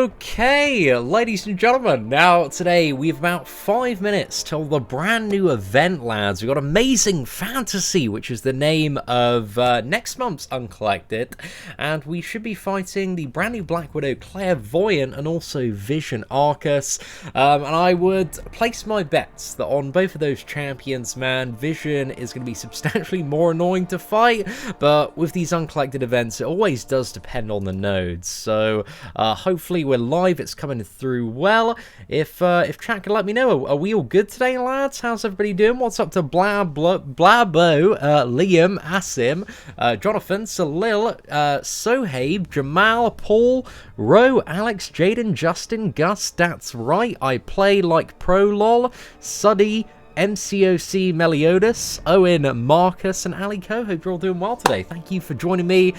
Okay, ladies and gentlemen, now today we have about 5 minutes till the brand new event, lads. We've got Amazing Fantasty, which is the name of next month's Uncollected, and we should be fighting the brand new Black Widow Voyant and also Vision Aarkus. And I would place my bets that on both of those champions, man, Vision is going to be substantially more annoying to fight, but with these Uncollected events, it always does depend on the nodes. So hopefully we're live, it's coming through well. If chat can let me know, are we all good today, lads? How's everybody doing? What's up to Blabo, Liam, Asim, Jonathan, Salil, Sohaib, Jamal, Paul, Ro, Alex, Jaden, Justin, Gus, that's right, I play like pro lol, Suddy, MCOC Meliodas, Owen, Marcus, and Ali Co. Hope you're all doing well today. Thank you for joining me.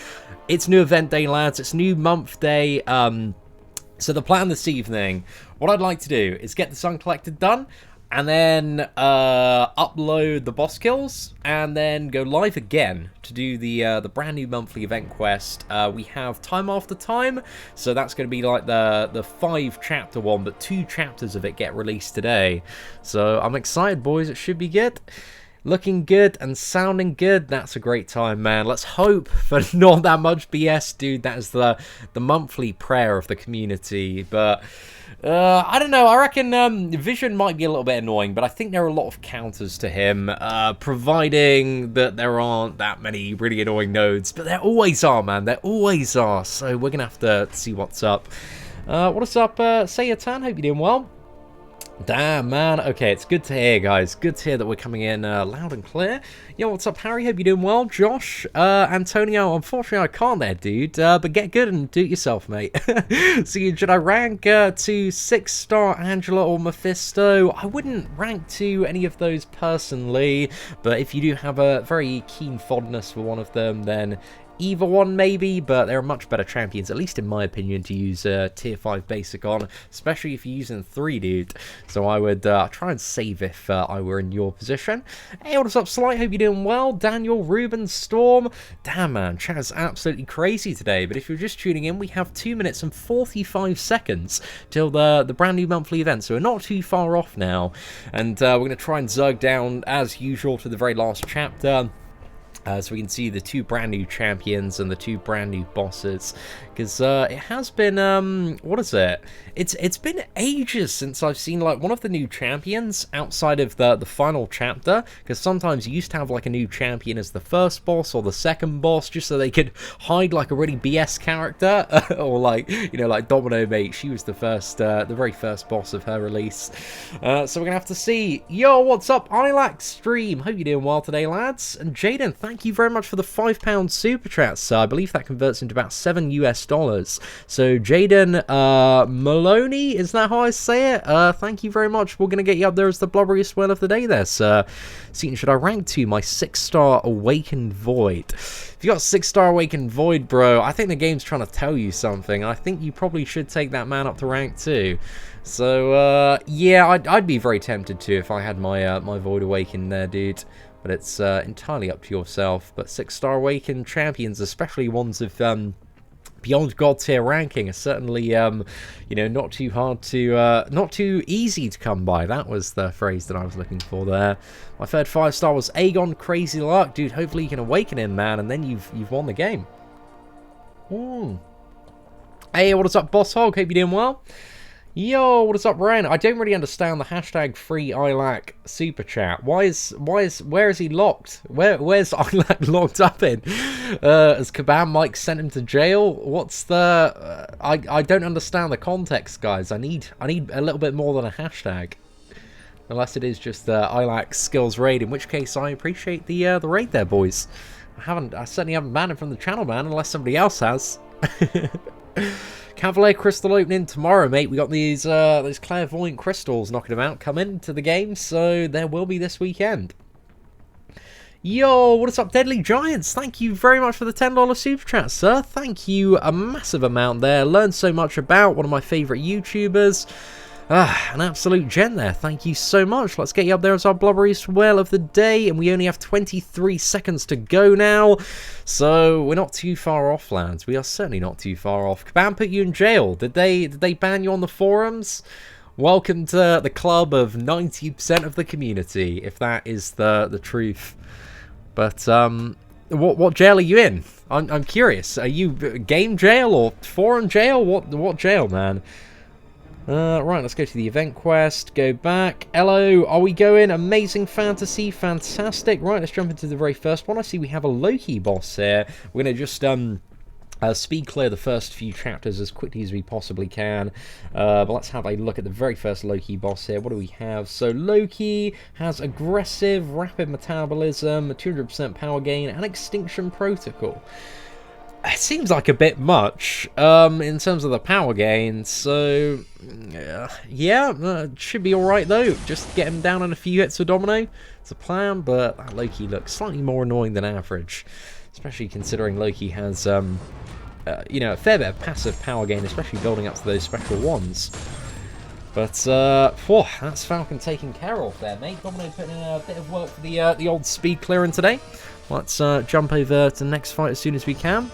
It's new event day, lads. It's new month day. So the plan this evening, what I'd like to do is get this Uncollected done, and then upload the boss kills, and then go live again to do the brand new monthly event quest. We have time after time, so that's going to be like the 5-chapter one, but 2 chapters of it get released today. So I'm excited, boys. It should be good. Looking good and sounding good. That's a great time, man. Let's hope for not that much BS, dude. That is the monthly prayer of the community. But I don't know. I reckon Vision might be a little bit annoying, but I think there are a lot of counters to him, providing that there aren't that many really annoying nodes. But there always are, man. There always are. So we're going to have to see what's up. What is up, Seatin? Hope you're doing well. Damn, man. Okay, it's good to hear, guys. Good to hear that we're coming in loud and clear. Yo, what's up, Harry? Hope you're doing well. Josh, Antonio, unfortunately I can't there, dude. But get good and do it yourself, mate. So should I rank to 6-star Angela or Mephisto? I wouldn't rank to any of those personally, but if you do have a very keen fondness for one of them, then either one maybe, but there are much better champions, at least in my opinion, to use tier 5 basic on, especially if you're using 3, dude. So I would try and save if I were in your position. Hey, what's up, Slight? Hope you're doing well. Daniel, Ruben, Storm. Damn, man, chat is absolutely crazy today, but if you're just tuning in, we have 2 minutes and 45 seconds till the brand new monthly event, so we're not too far off now, and we're going to try and zerg down, as usual, to the very last chapter. So we can see the 2 brand new champions and the 2 brand new bosses, because it has been what is it? It's been ages since I've seen like one of the new champions outside of the final chapter, because sometimes you used to have like a new champion as the first boss or the second boss, just so they could hide like a really BS character, or like, you know, like Domino Mate, she was the very first boss of her release. So we're gonna have to see. Yo, what's up, Ilax Stream? Hope you're doing well today, lads. And Jaden, thank you very much for the £5 super chat, so I believe that converts into about $7 US. So Jaden Maloney, is that how I say it? Thank you very much. We're going to get you up there as the blubberiest whale of the day there, sir. Seatin, should I rank to my 6-star Awakened Void? If you got 6-star Awakened Void, bro, I think the game's trying to tell you something. I think you probably should take that man up to rank 2. So, yeah, I'd be very tempted to if I had my my Void Awakened there, dude. But it's entirely up to yourself. But 6-star Awakened champions, especially ones of beyond god tier ranking, are certainly you know, not too hard to not too easy to come by. That was the phrase that I was looking for there. My third 5-star was Aegon Crazy Luck, dude. Hopefully you can awaken him, man, and then you've won the game. Ooh. Hey, what is up, Boss Hog? Hope you're doing well. Yo, what is up, Ryan? I don't really understand the hashtag free ILAC super chat. Where is he locked? Where's ILAC locked up in? Has Kabam Mike sent him to jail? What's the I don't understand the context, guys. I need a little bit more than a hashtag. Unless it is just the ILAC skills raid, in which case I appreciate the raid there, boys. I certainly haven't banned him from the channel, man, unless somebody else has. Cavalier Crystal opening tomorrow, mate. We got these Clairvoyant crystals knocking them out coming to the game, so there will be this weekend. Yo, what is up, Deadly Giants? Thank you very much for the $10 super chat, sir. Thank you a massive amount there. Learned so much about one of my favourite YouTubers. An absolute gem there. Thank you so much. Let's get you up there as our blubbery whale of the day, and we only have 23 seconds to go now. So we're not too far off, lads. We are certainly not too far off. Kabam put you in jail. Did they ban you on the forums? Welcome to the club of 90% of the community, if that is the truth. But what jail are you in? I'm curious. Are you game jail or forum jail? What jail, man? Right, let's go to the event quest. Go back. Hello, are we going? Amazing Fantasy, fantastic. Right, let's jump into the very first one. I see we have a Loki boss here. We're gonna just speed clear the first few chapters as quickly as we possibly can. But let's have a look at the very first Loki boss here. What do we have? So Loki has aggressive, rapid metabolism, 200% power gain, and extinction protocol. It seems like a bit much in terms of the power gain. So yeah, should be alright though. Just get him down on a few hits with Domino. It's a plan, but that Loki looks slightly more annoying than average. Especially considering Loki has, you know, a fair bit of passive power gain, especially building up to those special ones. But, that's Falcon taken care of there, mate. Domino putting in a bit of work for the old speed clearing today. Let's jump over to the next fight as soon as we can.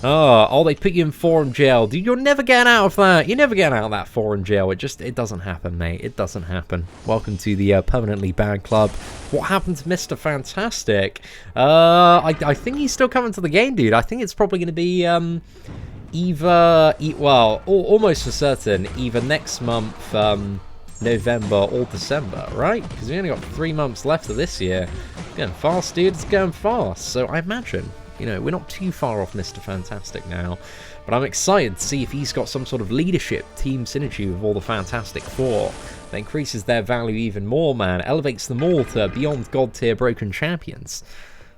Oh, they put you in forum jail. Dude, you're never getting out of that. You're never getting out of that forum jail. It doesn't happen, mate. It doesn't happen. Welcome to the permanently banned club. What happened to Mr. Fantastic? I think he's still coming to the game, dude. I think it's probably going to be almost for certain, either next month, November or December, right? Because we only got 3 months left of this year. It's going fast, dude. It's going fast. So I imagine, you know, we're not too far off Mr. Fantastic now. But I'm excited to see if he's got some sort of leadership team synergy with all the Fantastic Four. That increases their value even more, man. Elevates them all to beyond god tier broken champions.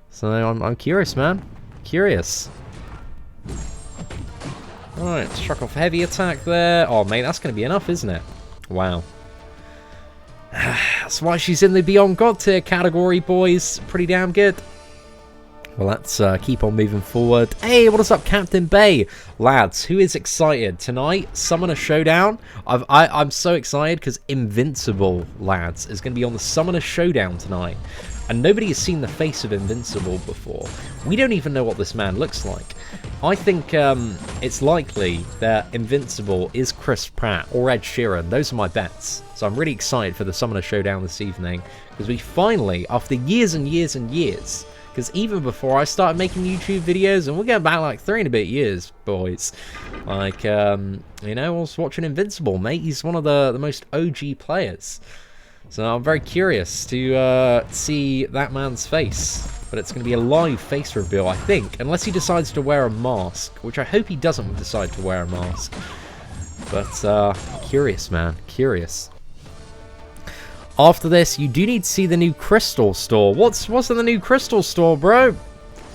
So I'm curious, man. Curious. Alright, struck off heavy attack there. Oh, mate, that's going to be enough, isn't it? Wow. That's why she's in the beyond god tier category, boys. Pretty damn good. Well, let's keep on moving forward. Hey, what is up, Captain Bay? Lads, who is excited? Tonight, Summoner Showdown. I'm so excited because Invincible, lads, is going to be on the Summoner Showdown tonight. And nobody has seen the face of Invincible before. We don't even know what this man looks like. I think it's likely that Invincible is Chris Pratt or Ed Sheeran. Those are my bets. So I'm really excited for the Summoner Showdown this evening. Because we finally, after years and years and years... Because even before I started making YouTube videos, and we're going back like 3 and a bit years, boys. Like, you know, I was watching Invincible, mate. He's one of the most OG players. So I'm very curious to see that man's face. But it's going to be a live face reveal, I think. Unless he decides to wear a mask, which I hope he doesn't decide to wear a mask. But, curious, man. Curious. After this, you do need to see the new Crystal Store. What's in the new Crystal Store, bro?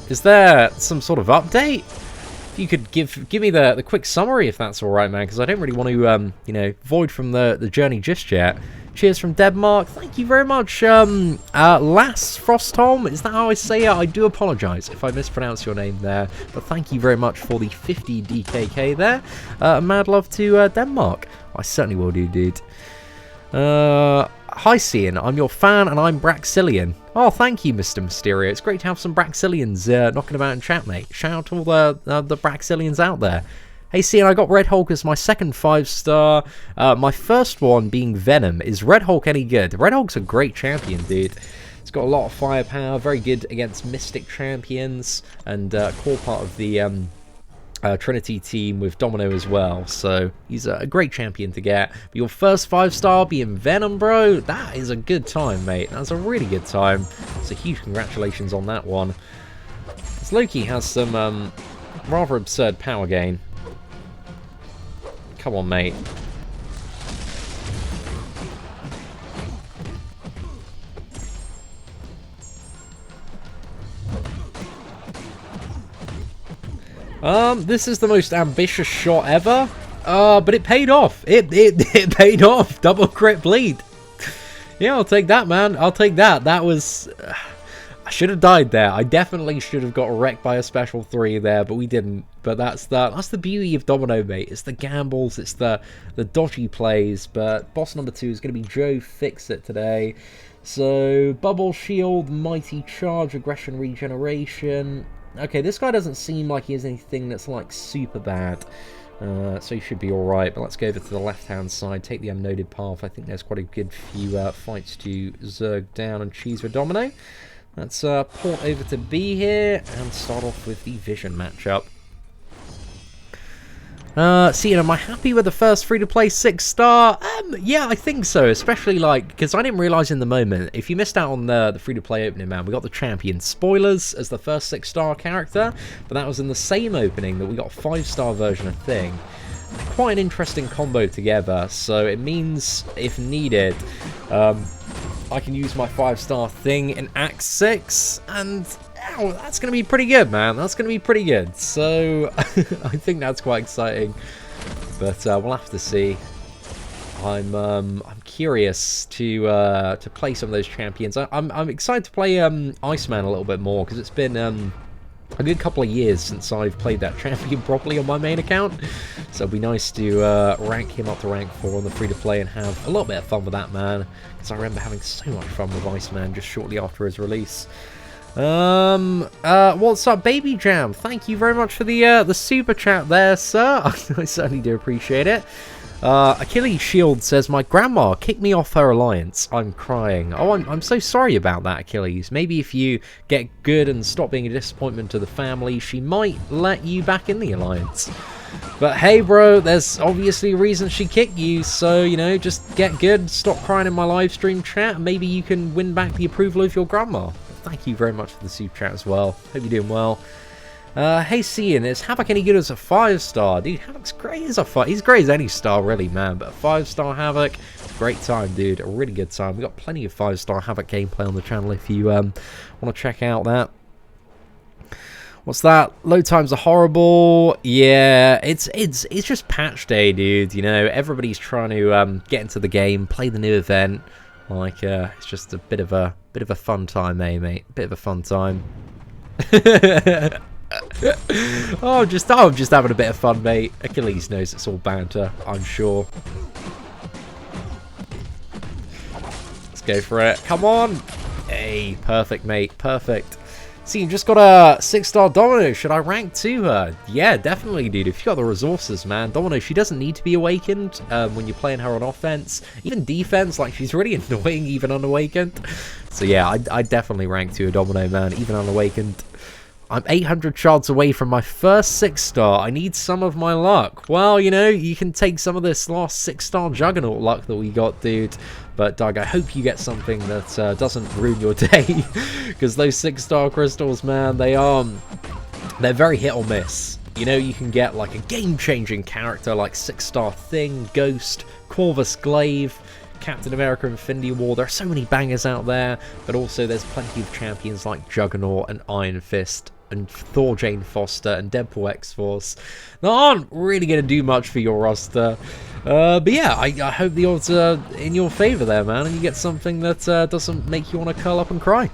Is there some sort of update? If you could give me the quick summary, if that's all right, man, because I don't really want to, you know, void from the journey just yet. Cheers from Denmark. Thank you very much, Lass Frostholm. Is that how I say it? I do apologise if I mispronounce your name there, but thank you very much for the 50 DKK there. Mad love to Denmark. I certainly will do, dude. Hi, Seatin. I'm your fan, and I'm Braxillian. Oh, thank you, Mr. Mysterio. It's great to have some Braxillians knocking about in chat, mate. Shout out to all the Braxillians out there. Hey, Seatin, I got Red Hulk as my second 5-star. My first one being Venom. Is Red Hulk any good? Red Hulk's a great champion, dude. He's got a lot of firepower, very good against Mystic champions, and core part of the Trinity team with Domino as well, so he's a great champion to get. But your first 5-star being Venom, bro, that is a good time, mate. That's a really good time. So huge congratulations on that one. This Loki has some rather absurd power gain. Come on, mate. This is the most ambitious shot ever. But it paid off. It paid off. Double crit bleed. Yeah, I'll take that, man. I'll take that. That was... should have died there. I definitely should have got wrecked by a special 3 there, but we didn't. But that's the beauty of Domino, mate. It's the gambles, it's the dodgy plays. But boss number 2 is going to be Joe Fix-It today. So, Bubble Shield, Mighty Charge, Aggression Regeneration. Okay, this guy doesn't seem like he has anything that's, like, super bad. So he should be alright. But let's go over to the left-hand side, take the unnoted path. I think there's quite a good few fights to zerg down and cheese with Domino. Let's port over to B here and start off with the Vision matchup. Seatin, am I happy with the first free-to-play 6-star? Yeah, I think so, especially, like, because I didn't realise in the moment, if you missed out on the free-to-play opening, man, we got the champion spoilers as the first 6-star character, but that was in the same opening that we got a 5-star version of Thing. Quite an interesting combo together, so it means, if needed, I can use my 5-star Thing in Act 6, and ow, that's going to be pretty good, man. That's going to be pretty good. So, I think that's quite exciting. But we'll have to see. I'm curious to play some of those champions. I'm excited to play Iceman a little bit more, because it's been a good couple of years since I've played that champion properly on my main account. So it'd be nice to rank him up to rank 4 on the free-to-play and have a little bit of fun with that man. Because I remember having so much fun with Iceman just shortly after his release. What's up, Baby Jam? Thank you very much for the super chat there, sir. I certainly do appreciate it. Achilles Shield says, my grandma kicked me off her alliance. I'm crying. Oh, I'm so sorry about that, Achilles. Maybe if you get good and stop being a disappointment to the family, she might let you back in the alliance. But hey, bro, there's obviously a reason she kicked you, so, you know, just get good, stop crying in my live stream chat, and maybe you can win back the approval of your grandma. Thank you very much for the super chat as well. Hope you're doing well. Hey, Seatin, is Havoc any good as a 5-star? Dude, Havoc's great as a 5. He's great as any star, really, man. But a 5-star Havoc, great time, dude. A really good time. We've got plenty of 5-star Havoc gameplay on the channel if you want to check out that. What's that? Load times are horrible. Yeah, it's just patch day, dude. You know, everybody's trying to get into the game, play the new event. Like, it's just a bit of a fun time, eh, mate? Bit of a fun time. I'm just having a bit of fun, mate. Achilles knows it's all banter, I'm sure. Let's go for it. Come on. Hey, perfect, mate. Perfect. See, you just got a 6-star Domino. Should I rank to her? Yeah, definitely, dude. If you got the resources, man. Domino, she doesn't need to be awakened when you're playing her on offense. Even defense, like, she's really annoying even unawakened. So yeah, I'd definitely rank to a Domino, man, even unawakened. I'm 800 shards away from my first 6-star. I need some of my luck. Well, you know, you can take some of this last 6-star Juggernaut luck that we got, dude. But, Doug, I hope you get something that doesn't ruin your day. Because those 6-star crystals, man, they're very hit or miss. You know, you can get, like, a game-changing character like 6-star Thing, Ghost, Corvus Glaive, Captain America Infinity War. There are so many bangers out there. But also, there's plenty of champions like Juggernaut and Iron Fist and Thor Jane Foster and Deadpool X-Force that aren't really going to do much for your roster. But yeah, I hope the odds are in your favour there, man, and you get something that doesn't make you want to curl up and cry.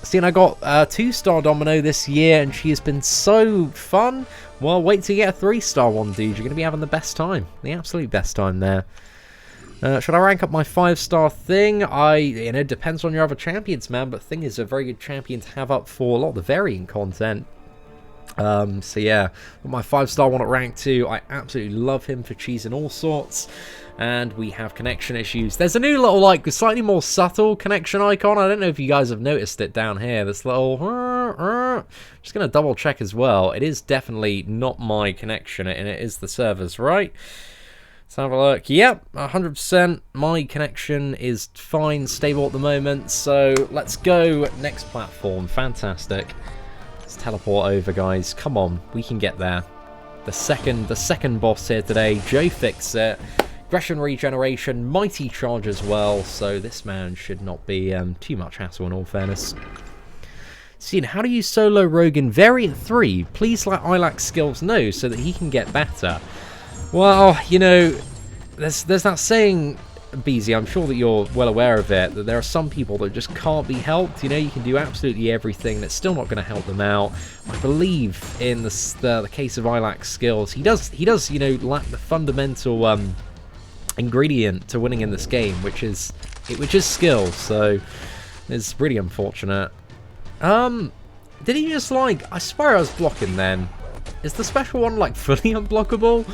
Seeing I got a 2-star Domino this year, and she has been so fun. Well, wait till you get a 3-star one, dude. You're going to be having the best time. The absolute best time there. Should I rank up my 5-star Thing? You know, depends on your other champions, man, but Thing is a very good champion to have up for a lot of the variant content. So yeah, my 5-star one at rank 2, I absolutely love him for cheesing all sorts. And we have connection issues. There's a new little, like, slightly more subtle connection icon. I don't know if you guys have noticed it down here. This little... Just going to double check as well. It is definitely not my connection, and it is the server's, right? Let's have a look. Yep, 100%. My connection is fine, stable at the moment. So let's go next platform. Fantastic. Let's teleport over, guys. Come on, we can get there. The second boss here today. Joe Fix-It. Aggression Regeneration, Mighty Charge as well. So this man should not be too much hassle in all fairness. Seeing how do you solo Rogan Variant 3? Please let Ilax skills know so that he can get better. Well, you know, there's that saying, BZ, I'm sure that you're well aware of it, that there are some people that just can't be helped. You know, you can do absolutely everything, and it's still not going to help them out. I believe in the case of Ilac's skills, he does, you know, lack the fundamental ingredient to winning in this game, which is skill. So it's really unfortunate. Did he just, like, I swear I was blocking then. Is the special one, like, fully unblockable?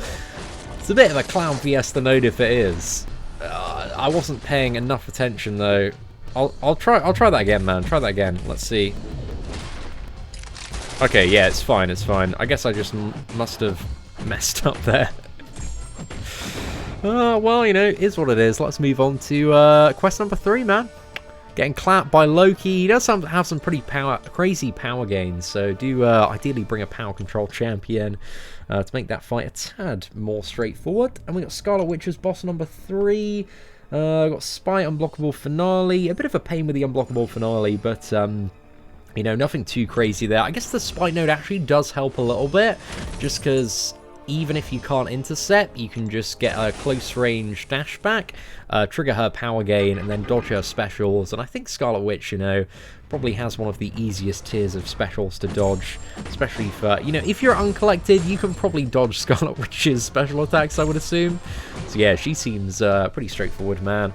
It's a bit of a clown fiesta node if it is. I wasn't paying enough attention though. I'll try that again, man. Try that again. Let's see. Okay, yeah, it's fine. It's fine. I guess I just must have messed up there. Well, you know, it is what it is. Let's move on to quest number 3, man. Getting clapped by Loki. He does have some pretty crazy power gains, so do ideally bring a power control champion to make that fight a tad more straightforward. And we got Scarlet Witch as boss number 3. Got Spite unblockable finale. A bit of a pain with the unblockable finale, but you know, nothing too crazy there. I guess the Spite node actually does help a little bit, just because even if you can't intercept, you can just get a close range dash back, trigger her power gain, and then dodge her specials. And I think Scarlet Witch, you know, probably has one of the easiest tiers of specials to dodge, especially for, you know, if you're uncollected, you can probably dodge Scarlet Witch's special attacks, I would assume. So yeah, she seems pretty straightforward, man.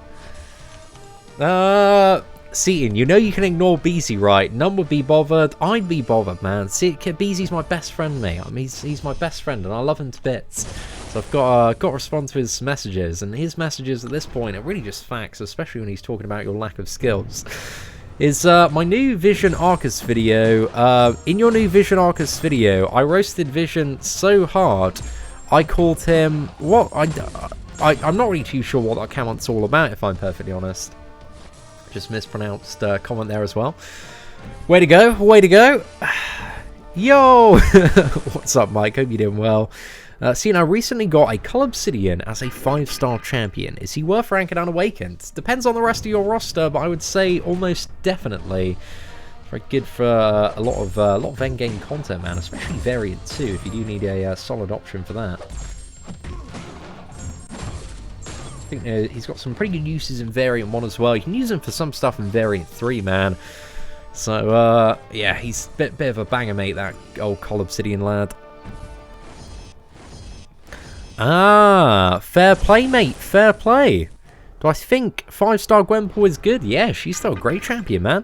Seatin, you know you can ignore BZ, right? None would be bothered. I'd be bothered, man. See, BZ's my best friend, mate. I mean, he's my best friend, and I love him to bits. So I've got to respond to his messages, and his messages at this point are really just facts, especially when he's talking about your lack of skills. Is my new Vision Aarkus video. In your new Vision Aarkus video, I roasted Vision so hard, I called him what? I'm not really too sure what that comment's all about, if I'm perfectly honest. Just mispronounced comment there as well. Way to go, way to go. Yo! What's up, Mike? Hope you're doing well. See, I recently got a Cull Obsidian as a 5-star champion. Is he worth ranking Unawakened? Depends on the rest of your roster, but I would say almost definitely. Very good for a lot of endgame content, man. Especially Variant too, if you do need a solid option for that. I think he's got some pretty good uses in Variant 1 as well. You can use him for some stuff in Variant 3, man. So, yeah, he's a bit of a banger, mate, that old Cull Obsidian lad. Ah, fair play, mate, fair play. Do I think 5-star Gwenpool is good? Yeah, she's still a great champion, man.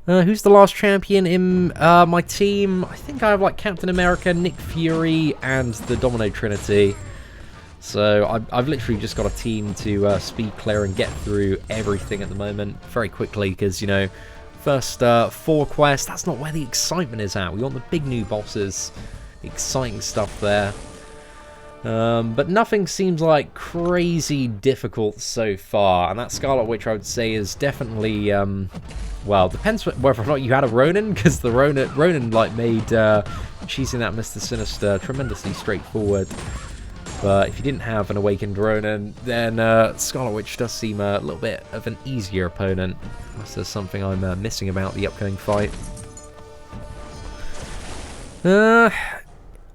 Who's the last champion in my team? I think I have, like, Captain America, Nick Fury, and the Domino Trinity. So I've literally just got a team to speed clear and get through everything at the moment very quickly, because, you know, first 4 quests, that's not where the excitement is at. We want the big new bosses, exciting stuff there. But nothing seems like crazy difficult so far, and that Scarlet Witch, I would say, is definitely, well, depends whether or not you had a Ronin, because the Ronin like made choosing that Mr. Sinister tremendously straightforward. But if you didn't have an Awakened Ronin, then Scarlet Witch does seem a little bit of an easier opponent. Unless there's something I'm missing about the upcoming fight.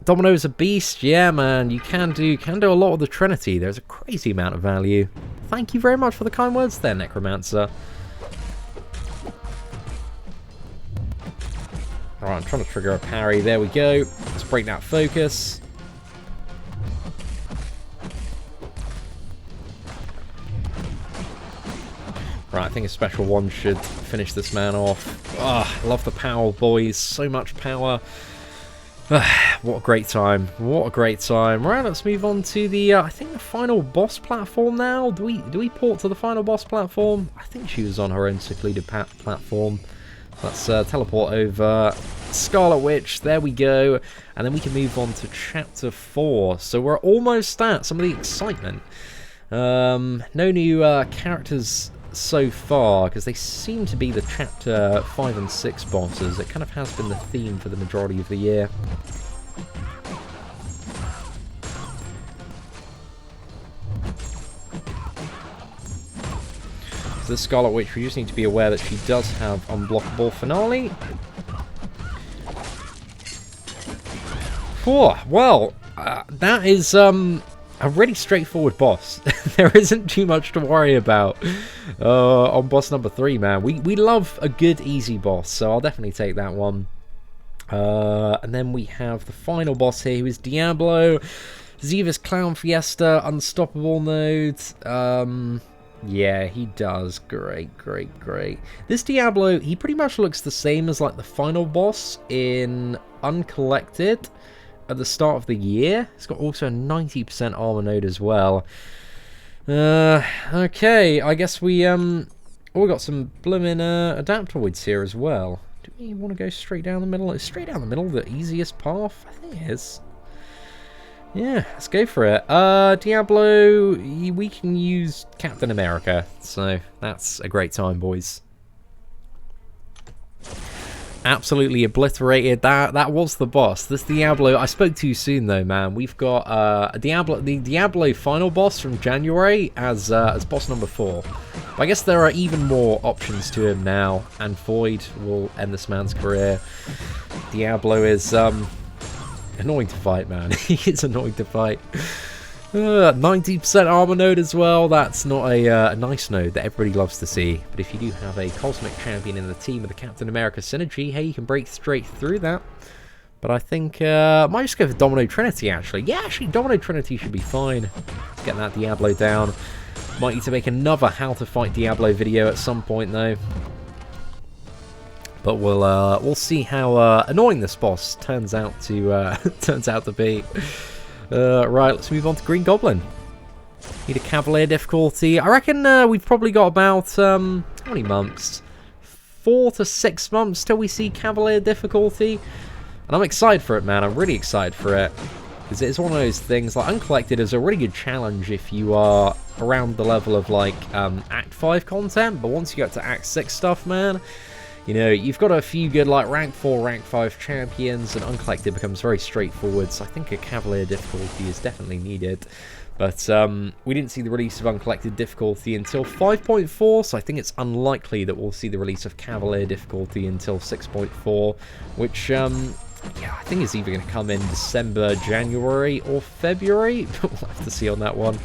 Domino's a beast, yeah, man. You can do a lot with the Trinity. There's a crazy amount of value. Thank you very much for the kind words there, Necromancer. Alright, I'm trying to trigger a parry. There we go. Let's break that focus. Right, I think a special one should finish this man off. Ah, I love the power, boys. So much power. What a great time. What a great time. Right, let's move on to the, I think the final boss platform now. Do we port to the final boss platform? I think she was on her own secluded platform. Let's teleport over. Scarlet Witch, there we go. And then we can move on to Chapter 4. So we're almost at some of the excitement. No new characters so far, because they seem to be the Chapter 5 and 6 bosses. It kind of has been the theme for the majority of the year. So this Scarlet Witch, we just need to be aware that she does have unblockable finale. Oh, well, that is a really straightforward boss. There isn't too much to worry about on boss number 3, man. We love a good, easy boss, so I'll definitely take that one. And then we have the final boss here, who is Diablo. Ziva's Clown Fiesta, Unstoppable node. Yeah, he does. Great, great, great. This Diablo, he pretty much looks the same as like the final boss in Uncollected at the start of the year. It's got also a 90% armor node as well. Okay, I guess we got some blooming adaptoids here as well. Do we want to go straight down the middle? Is straight down the middle the easiest path? I think it is. Yeah, let's go for it. Diablo, we can use Captain America, so that's a great time, boys. Absolutely obliterated that. That was the boss. This Diablo, I spoke too soon though, man. We've got the Diablo final boss from January as boss number 4. But I guess there are even more options to him now, and Void will end this man's career. Diablo is annoying to fight, man. He is annoying to fight. 90% armor node as well. That's not a nice node that everybody loves to see. But if you do have a cosmic champion in the team with the Captain America synergy, hey, you can break straight through that. But I think I might just go for Domino Trinity, actually. Yeah, actually, Domino Trinity should be fine. Let's get that Diablo down. Might need to make another How to Fight Diablo video at some point, though. But we'll see how annoying this boss turns out to be. Right, let's move on to Green Goblin. Need a Cavalier difficulty. I reckon we've probably got about how many months? 4 to 6 months till we see Cavalier difficulty. And I'm excited for it, man. I'm really excited for it. Because it's one of those things, like, Uncollected is a really good challenge if you are around the level of, like, Act 5 content. But once you get to Act 6 stuff, man, you know, you've got a few good, like, Rank 4, Rank 5 champions, and Uncollected becomes very straightforward, so I think a Cavalier difficulty is definitely needed. But we didn't see the release of Uncollected difficulty until 5.4, so I think it's unlikely that we'll see the release of Cavalier difficulty until 6.4, which, yeah, I think is either going to come in December, January, or February. We'll have to see on that one.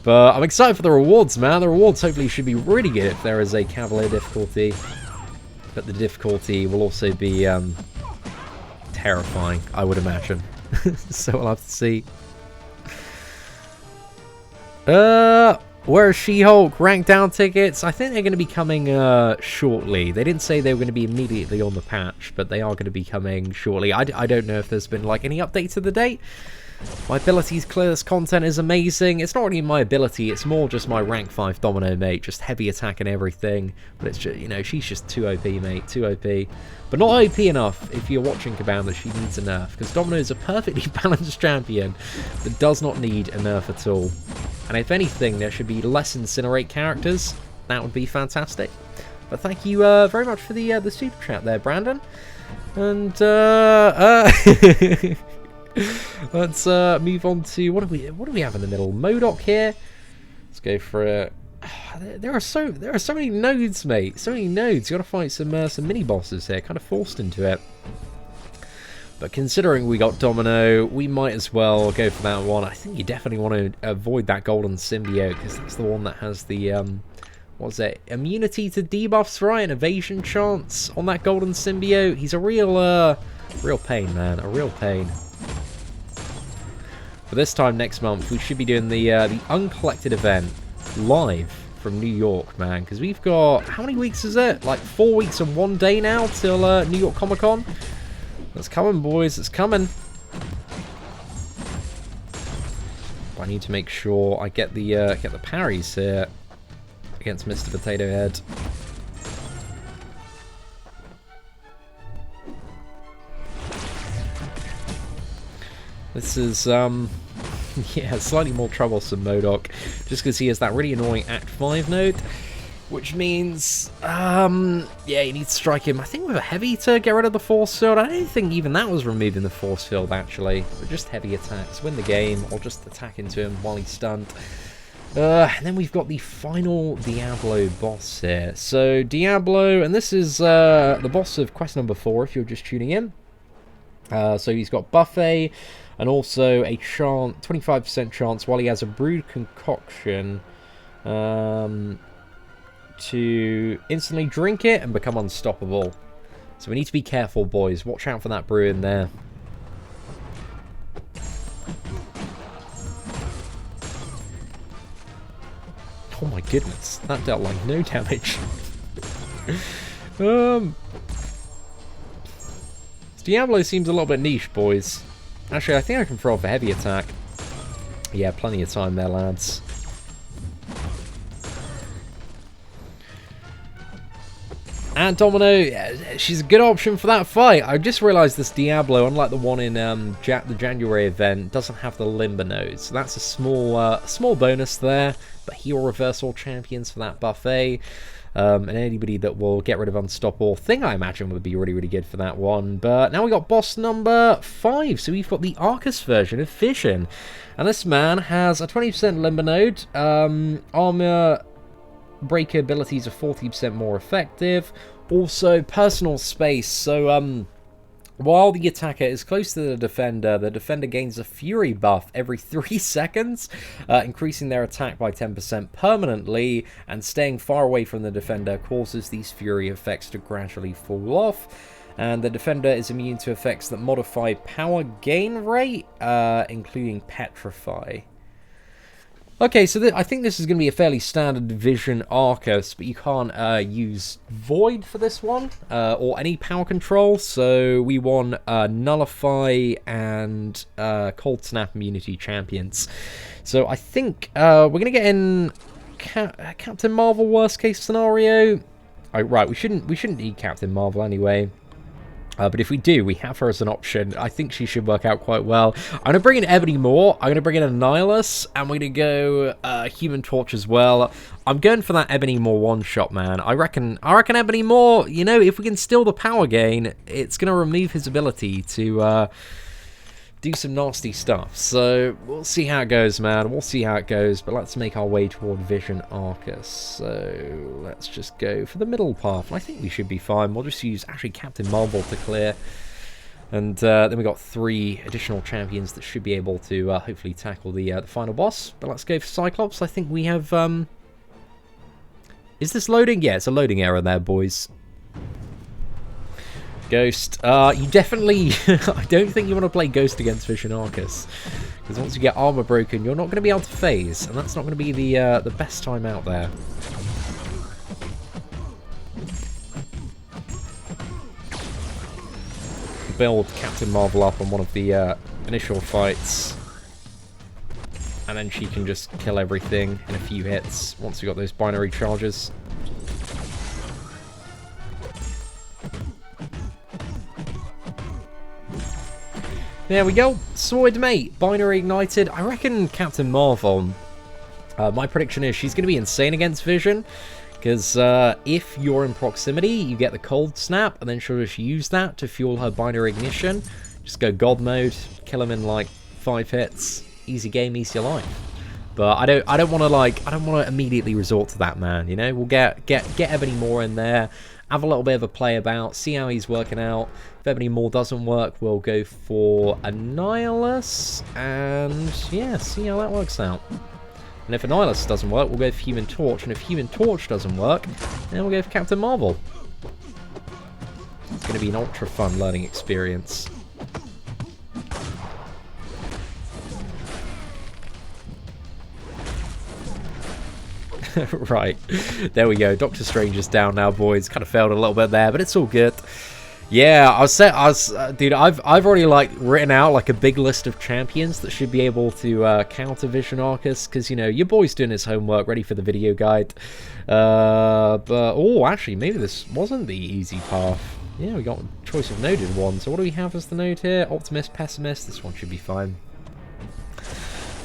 But I'm excited for the rewards, man. The rewards hopefully should be really good if there is a Cavalier difficulty. But the difficulty will also be terrifying, I would imagine. So we'll have to see. Where's She-Hulk? Rank down tickets? I think they're going to be coming shortly. They didn't say they were going to be immediately on the patch, but they are going to be coming shortly. I don't know if there's been like any update to the date. My ability to clear this content is amazing. It's not really my ability, it's more just my rank 5 Domino, mate. Just heavy attack and everything. But it's just, you know, she's just too OP, mate. Too OP. But not OP enough if you're watching Kabam that she needs a nerf. Because Domino is a perfectly balanced champion that does not need a nerf at all. And if anything, there should be less Incinerate characters. That would be fantastic. But thank you very much for the super chat there, Brandon. And let's move on to what do we have in the middle? MODOK here. Let's go for it. There are so many nodes, mate. So many nodes. You got to fight some mini bosses here. Kind of forced into it. But considering we got Domino, we might as well go for that one. I think you definitely want to avoid that golden symbiote because that's the one that has the what's it? Immunity to debuffs, right? And evasion chance on that golden symbiote. He's a real pain, man. A real pain. But this time next month, we should be doing the Uncollected event live from New York, man. Because we've got, how many weeks is it? Like 4 weeks and 1 day now till New York Comic Con. It's coming, boys. It's coming. I need to make sure I get the parries here against Mr. Potato Head. This is, yeah, slightly more troublesome MODOK, just because he has that really annoying Act 5 node, which means, yeah, you need to strike him, I think, with a heavy to get rid of the force field. I don't think even that was removing the force field, actually, but just heavy attacks, win the game, or just attack into him while he's stunned. And then we've got the final Diablo boss here. So, Diablo, and this is the boss of quest number 4, if you're just tuning in. So he's got buffet and also a chance, 25% chance while he has a brewed concoction to instantly drink it and become unstoppable. So we need to be careful, boys. Watch out for that brew in there. Oh my goodness, that dealt like no damage. Diablo seems a little bit niche, boys. Actually, I think I can throw off a heavy attack. Yeah, plenty of time there, lads. And Domino, she's a good option for that fight. I just realised this Diablo, unlike the one in the January event, doesn't have the Limber node. So that's a small bonus there. But hero reversal champions for that buffet. And anybody that will get rid of Unstoppable thing, I imagine, would be really, really good for that one. But now we got boss number 5. So we've got the Aarkus version of Vision. And this man has a 20% Limber node. Armor breaker abilities are 40% more effective. Also, personal space. So, while the attacker is close to the defender gains a fury buff every 3 seconds, increasing their attack by 10% permanently, and staying far away from the defender causes these fury effects to gradually fall off. And the defender is immune to effects that modify power gain rate, including Petrify. Okay, so I think this is going to be a fairly standard Vision Aarkus, but you can't use Void for this one, or any power control, so we want Nullify and Cold Snap Immunity champions. So I think we're going to get in Captain Marvel worst case scenario. Right, we shouldn't need Captain Marvel anyway. But if we do, we have her as an option. I think she should work out quite well. I'm going to bring in Ebony Maw. I'm going to bring in Annihilus. And we're going to go Human Torch as well. I'm going for that Ebony Maw one-shot, man. I reckon Ebony Maw, you know, if we can steal the power gain, it's going to remove his ability to do some nasty stuff. So we'll see how it goes, man. We'll see how it goes. But let's make our way toward Vision Aarkus. So let's just go for the middle path. I think we should be fine. We'll just use actually Captain Marvel to clear. And then we got 3 additional champions that should be able to hopefully tackle the final boss. But let's go for Cyclops. I think we have... Is this loading? Yeah, it's a loading error there, boys. Ghost. You definitely... I don't think you want to play Ghost against Vision Aarkus. Because once you get armor broken, you're not going to be able to phase. And that's not going to be the best time out there. Build Captain Marvel up on one of the initial fights. And then she can just kill everything in a few hits once we got those binary charges. There we go. Sword mate. Binary ignited. I reckon Captain Marvel. My prediction is she's going to be insane against Vision. Because if you're in proximity, you get the cold snap. And then she'll just use that to fuel her binary ignition. Just go God mode. Kill him in like 5 hits. Easy game, easy life. But I don't want to immediately resort to that, man. You know, we'll get Ebony Maw in there. Have a little bit of a play about, see how he's working out. If Ebony Maw doesn't work, we'll go for Annihilus, and yeah, see how that works out. And if Annihilus doesn't work, we'll go for Human Torch, and if Human Torch doesn't work, then we'll go for Captain Marvel. It's going to be an ultra fun learning experience. Right, there we go. Doctor Strange is down now, boys. Kind of failed a little bit there, but it's all good. Yeah, dude, I've already like written out like a big list of champions that should be able to counter Vision Aarkus, because you know your boy's doing his homework, ready for the video guide. But oh, actually, maybe this wasn't the easy path. Yeah, we got choice of noded one. So what do we have as the node here? Optimist, Pessimist. This one should be fine.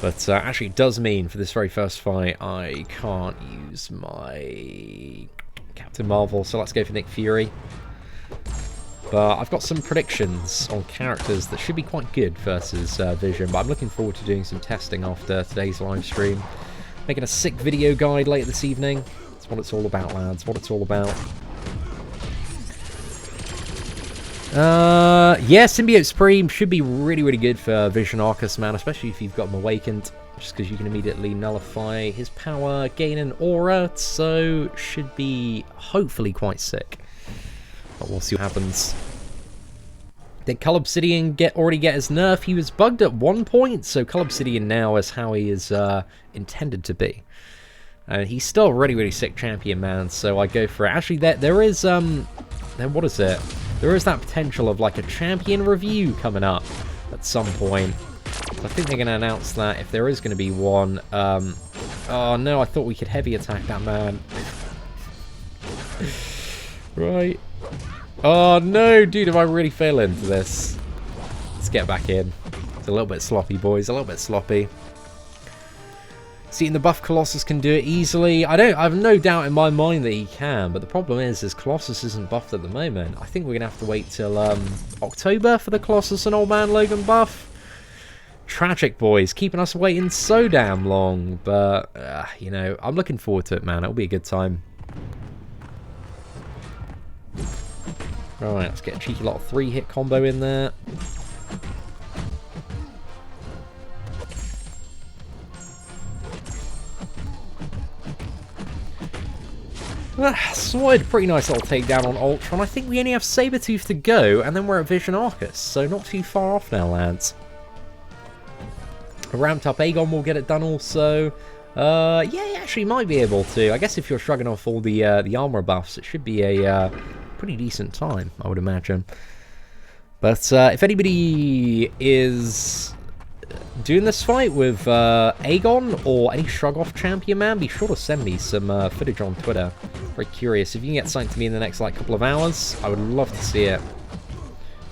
But actually, it does mean for this very first fight, I can't use my Captain Marvel, so let's go for Nick Fury. But I've got some predictions on characters that should be quite good versus Vision, but I'm looking forward to doing some testing after today's live stream. Making a sick video guide later this evening. That's what it's all about, lads, what it's all about. Yeah, Symbiote Supreme should be really, really good for Vision Aarkus, man, especially if you've got him awakened, just because you can immediately nullify his power, gain an aura, so should be hopefully quite sick. But we'll see what happens. Did Cull Obsidian already get his nerf? He was bugged at one point, so Cull Obsidian now is how he is intended to be. And he's still a really, really sick champion, man, so I go for it. Actually, there is, what is it? There is that potential of like a champion review coming up at some point. I think they're going to announce that if there is going to be one. Oh no, I thought we could heavy attack that man. Right. Oh no, dude, am I really failing into this? Let's get back in. It's a little bit sloppy, boys. A little bit sloppy. Seeing the buff Colossus can do it easily. I have no doubt in my mind that he can, but the problem is Colossus isn't buffed at the moment. I think we're gonna have to wait till October for the Colossus and Old Man Logan buff. Tragic, boys, keeping us waiting so damn long, but you know, I'm looking forward to it, man. It'll be a good time. Right, let's get a cheeky lot of 3-hit combo in there. Sorted, pretty nice little takedown on Ultron. I think we only have Sabretooth to go, and then we're at Vision Aarkus, so not too far off now, lads. A ramped up Aegon will get it done also. Yeah, you actually might be able to. I guess if you're shrugging off all the armor buffs, it should be a pretty decent time, I would imagine. But if anybody is doing this fight with Aegon or any shrug-off champion, man, be sure to send me some footage on Twitter. Very curious. If you can get something to me in the next like couple of hours, I would love to see it.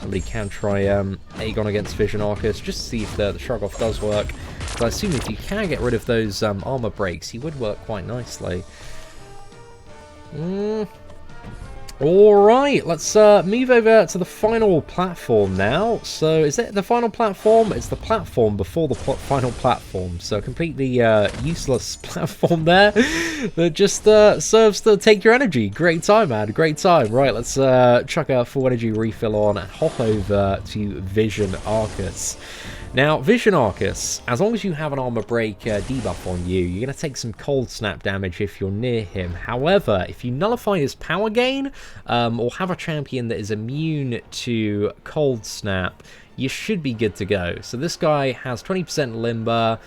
Somebody can try Aegon against Vision Aarkus, just to see if the shrug-off does work. But I assume if you can get rid of those armor breaks, he would work quite nicely. Alright, let's move over to the final platform now. So, is it the final platform? It's the platform before the final platform. So, completely useless platform there that just serves to take your energy. Great time, man. Great time. Right, let's chuck a full energy refill on and hop over to Vision Aarkus. Now, Vision Aarkus, as long as you have an armor break debuff on you, you're going to take some cold snap damage if you're near him. However, if you nullify his power gain, or have a champion that is immune to cold snap, you should be good to go. So this guy has 20% limber.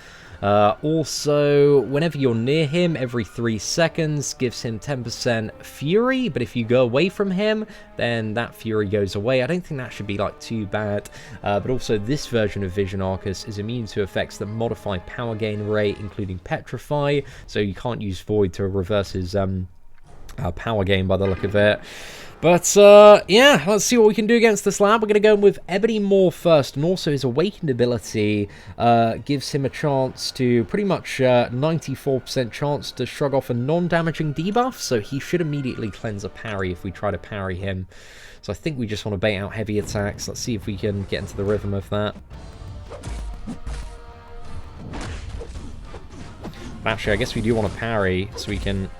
Also, whenever you're near him, every 3 seconds gives him 10% fury, but if you go away from him, then that fury goes away. I don't think that should be like too bad. But also, this version of Vision Aarkus is immune to effects that modify power gain rate, including Petrify, so you can't use Void to reverse his power gain by the look of it. But, yeah, let's see what we can do against this lad. We're going to go in with Ebony Maw first, and also his Awakened ability gives him a chance to, pretty much 94% chance to shrug off a non-damaging debuff, so he should immediately cleanse a parry if we try to parry him. So I think we just want to bait out heavy attacks. Let's see if we can get into the rhythm of that. Actually, I guess we do want to parry, so we can...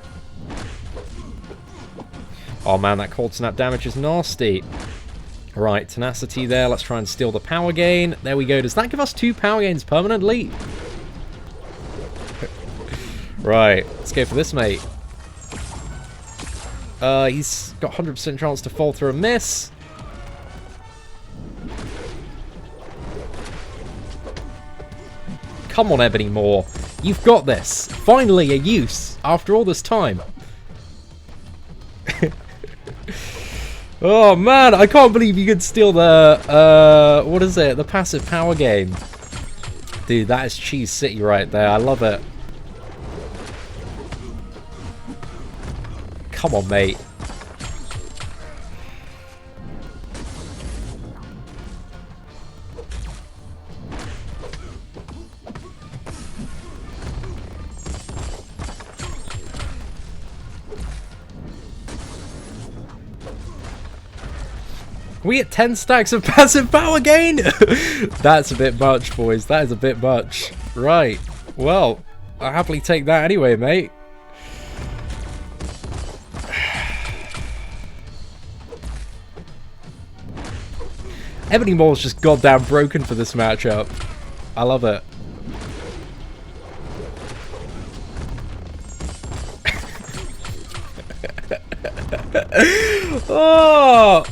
Oh man, that cold snap damage is nasty. Right, tenacity there. Let's try and steal the power gain. There we go. Does that give us 2 power gains permanently? Right, let's go for this, mate. He's got 100% chance to fall through a miss. Come on, Ebony Maw. You've got this. Finally, a use after all this time. Oh man, I can't believe you could steal the, what is it, the passive power gain. Dude, that is Cheese City right there, I love it. Come on, mate. We get 10 stacks of passive power gain? That's a bit much, boys. That is a bit much. Right. Well, I'll happily take that anyway, mate. Ebony Maw's just goddamn broken for this matchup. I love it. Oh,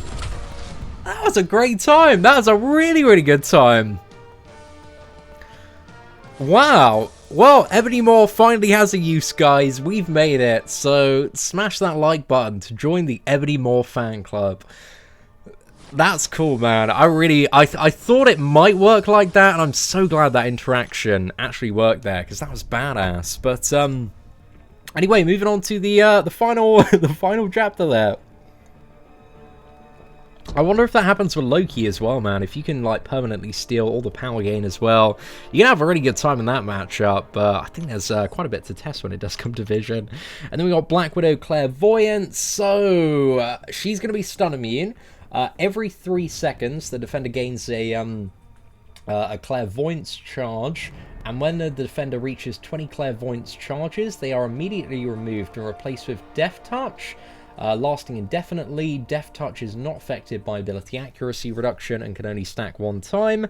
that was a great time. That was a really, really good time. Wow. Well, Ebony Maw finally has a use, guys. We've made it. So smash that like button to join the Ebony Maw fan club. That's cool, man. I thought it might work like that, and I'm so glad that interaction actually worked there, because that was badass. But anyway, moving on to the final the final chapter there. I wonder if that happens with Loki as well, man. If you can, like, permanently steal all the power gain as well, you can have a really good time in that matchup. But I think there's quite a bit to test when it does come to Vision. And then we got Black Widow Clairvoyant. So she's going to be stun immune. Every 3 seconds, the defender gains a Clairvoyance charge. And when the defender reaches 20 Clairvoyance charges, they are immediately removed and replaced with Death Touch. Lasting indefinitely. Death Touch is not affected by ability accuracy reduction and can only stack 1 time.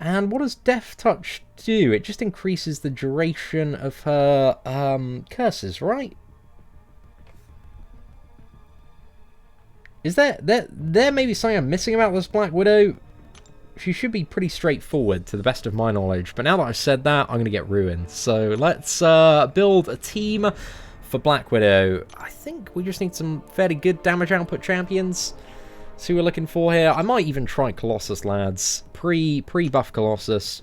And what does Death Touch do? It just increases the duration of her curses, right? Is there may be something I'm missing about this Black Widow? She should be pretty straightforward to the best of my knowledge. But now that I've said that, I'm going to get ruined. So let's build a team for Black Widow. I think we just need some fairly good damage output champions. See what we're looking for here. I might even try Colossus, lads. Pre-buff Colossus.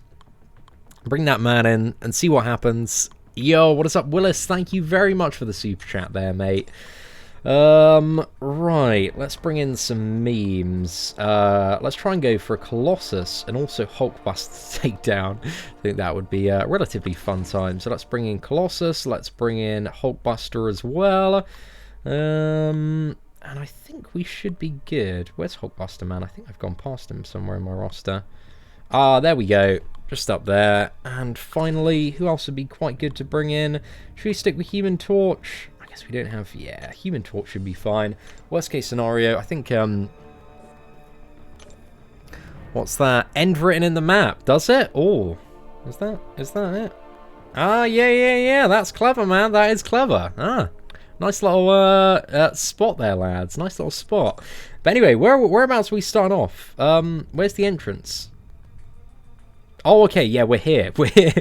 Bring that man in and see what happens. Yo, what is up, Willis? Thank you very much for the super chat there, mate. Right, let's bring in some memes. Let's try and go for a Colossus and also Hulkbuster to take down. I think that would be a relatively fun time. So let's bring in Colossus, let's bring in Hulkbuster as well. And I think we should be good. Where's Hulkbuster, man? I think I've gone past him somewhere in my roster. Ah, there we go. Just up there. And finally, who else would be quite good to bring in? Should we stick with Human Torch? We don't have, yeah, Human Torch should be fine. Worst case scenario, I think, what's that? End written in the map, does it? Oh, is that it? Ah, yeah, that's clever, man, that is clever. Ah, nice little, spot there, lads, nice little spot. But anyway, whereabouts are we starting off? Where's the entrance? Oh, okay, yeah, we're here. We're here.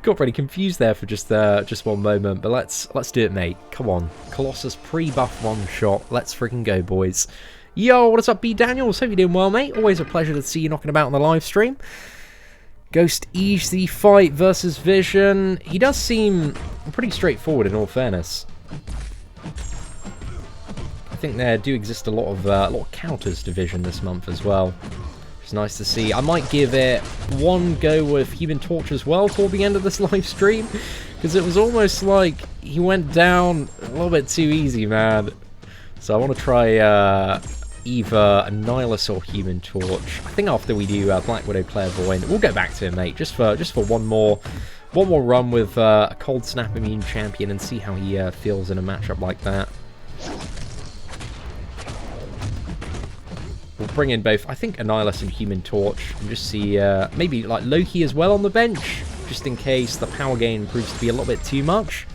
Got pretty confused there for just one moment, but let's do it, mate. Come on, Colossus pre-buff one shot. Let's freaking go, boys. Yo, what is up, B Daniels? Hope you're doing well, mate. Always a pleasure to see you knocking about on the live stream. Ghost Easy fight versus Vision. He does seem pretty straightforward, in all fairness. I think there do exist a lot of counters to Vision this month as well. Nice to see. I might give it one go with Human Torch as well toward the end of this live stream, because it was almost like he went down a little bit too easy, man. So I want to try either Annihilus or Human Torch. I think after we do Black Widow Clairvoyant, we'll go back to him, mate, just for one more run with a Cold Snap immune champion and see how he feels in a matchup like that. We'll bring in both, I think, Annihilus and Human Torch, and just see maybe like Loki as well on the bench, just in case the power gain proves to be a little bit too much.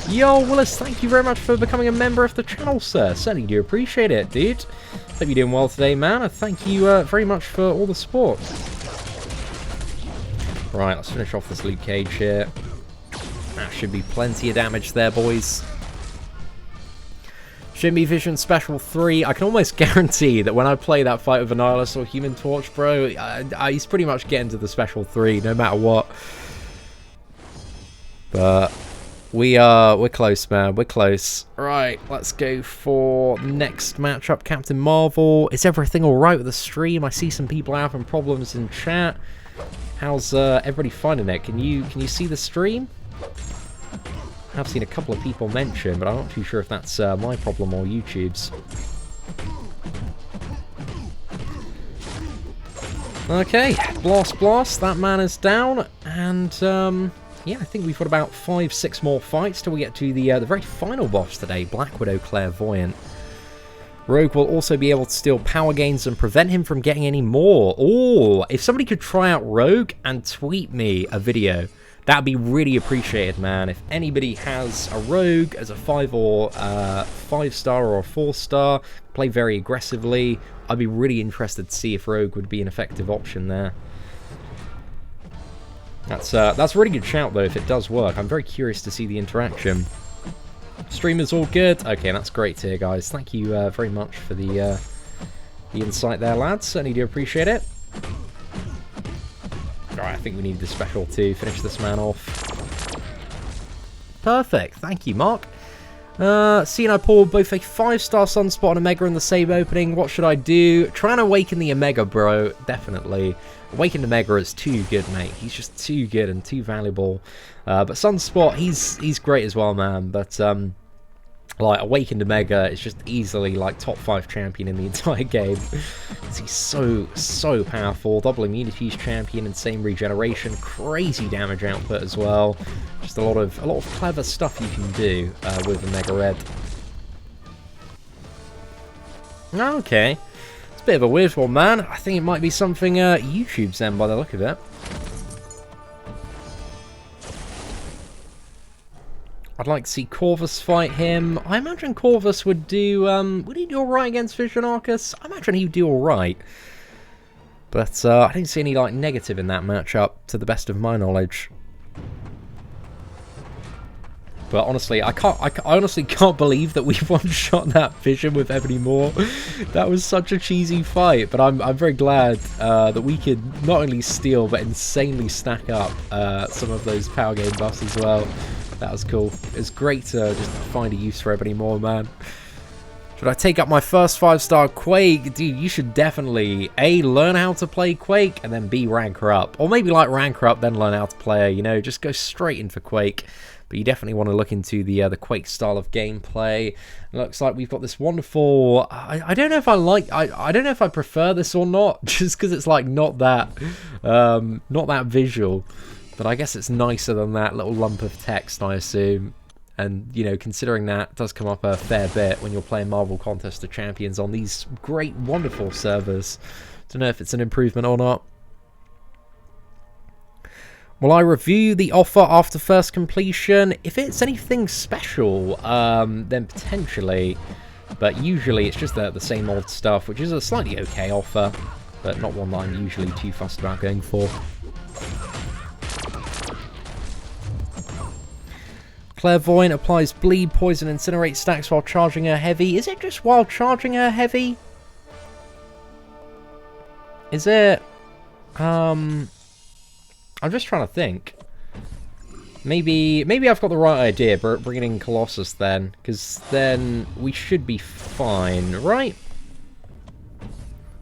Yo, Willis, thank you very much for becoming a member of the channel, sir. Certainly do appreciate it, dude. Hope you're doing well today, man, and thank you very much for all the support. Right, let's finish off this Luke Cage here. That should be plenty of damage there, boys. Shimmy Vision Special 3, I can almost guarantee that when I play that fight with Annihilus or Human Torch, bro, he's pretty much getting to the Special 3 no matter what. But we're close, man, we're close. Right, let's go for next matchup, Captain Marvel. Is everything alright with the stream? I see some people having problems in chat. How's everybody finding it? Can you see the stream? I've seen a couple of people mention, but I'm not too sure if that's my problem or YouTube's. Okay, blast, that man is down, and yeah, I think we've got about 5-6 more fights till we get to the very final boss today, Black Widow Clairvoyant. Rogue will also be able to steal power gains and prevent him from getting any more. Or if somebody could try out Rogue and tweet me a video, that'd be really appreciated, man. If anybody has a Rogue as a 5-star or a 4-star, play very aggressively, I'd be really interested to see if Rogue would be an effective option there. That's a really good shout, though, if it does work. I'm very curious to see the interaction. Streamer's all good. Okay, that's great to hear, guys. Thank you very much for the insight there, lads. Certainly do appreciate it. Alright, I think we need the special to finish this man off. Perfect. Thank you, Mark. Seeing I pulled both a 5-star Sunspot and Omega in the same opening, what should I do? Try and awaken the Omega, bro. Definitely. Awaken Omega is too good, mate. He's just too good and too valuable. But Sunspot, he's great as well, man. But like Awakened Omega is just easily like top 5 champion in the entire game. He's so powerful. Double immunities champion, insane regeneration, crazy damage output as well. Just a lot of clever stuff you can do with Omega Red. Okay. It's a bit of a weird one, man. I think it might be something YouTube's then by the look of it. I'd like to see Corvus fight him. I imagine Corvus would do, would he do alright against Vision Aarkus? I imagine he'd do alright. But I didn't see any like negative in that matchup, to the best of my knowledge. But honestly, I honestly can't believe that we one-shot that Vision with Ebony Maw. That was such a cheesy fight, but I'm very glad that we could not only steal, but insanely stack up some of those power gain buffs as well. That was cool. It's great to just find a use for Ebony Maw, man. Should I take up my first 5-star Quake? Dude, you should definitely, A, learn how to play Quake, and then B, rank her up. Or maybe like rank her up, then learn how to play her, you know, just go straight in for Quake. But you definitely want to look into the Quake style of gameplay. It looks like we've got this wonderful... I don't know if I like... I don't know if I prefer this or not, just because it's like not that visual. But I guess it's nicer than that little lump of text, I assume. And, you know, considering that does come up a fair bit when you're playing Marvel Contest of Champions on these great, wonderful servers. Don't know if it's an improvement or not. Will I review the offer after first completion? If it's anything special, then potentially. But usually it's just the same old stuff, which is a slightly okay offer, but not one that I'm usually too fussed about going for. Clairvoyant applies bleed, poison, incinerate stacks while charging her heavy. Is it just while charging her heavy? Is it... I'm just trying to think. Maybe I've got the right idea, but bringing in Colossus then, because then we should be fine, right?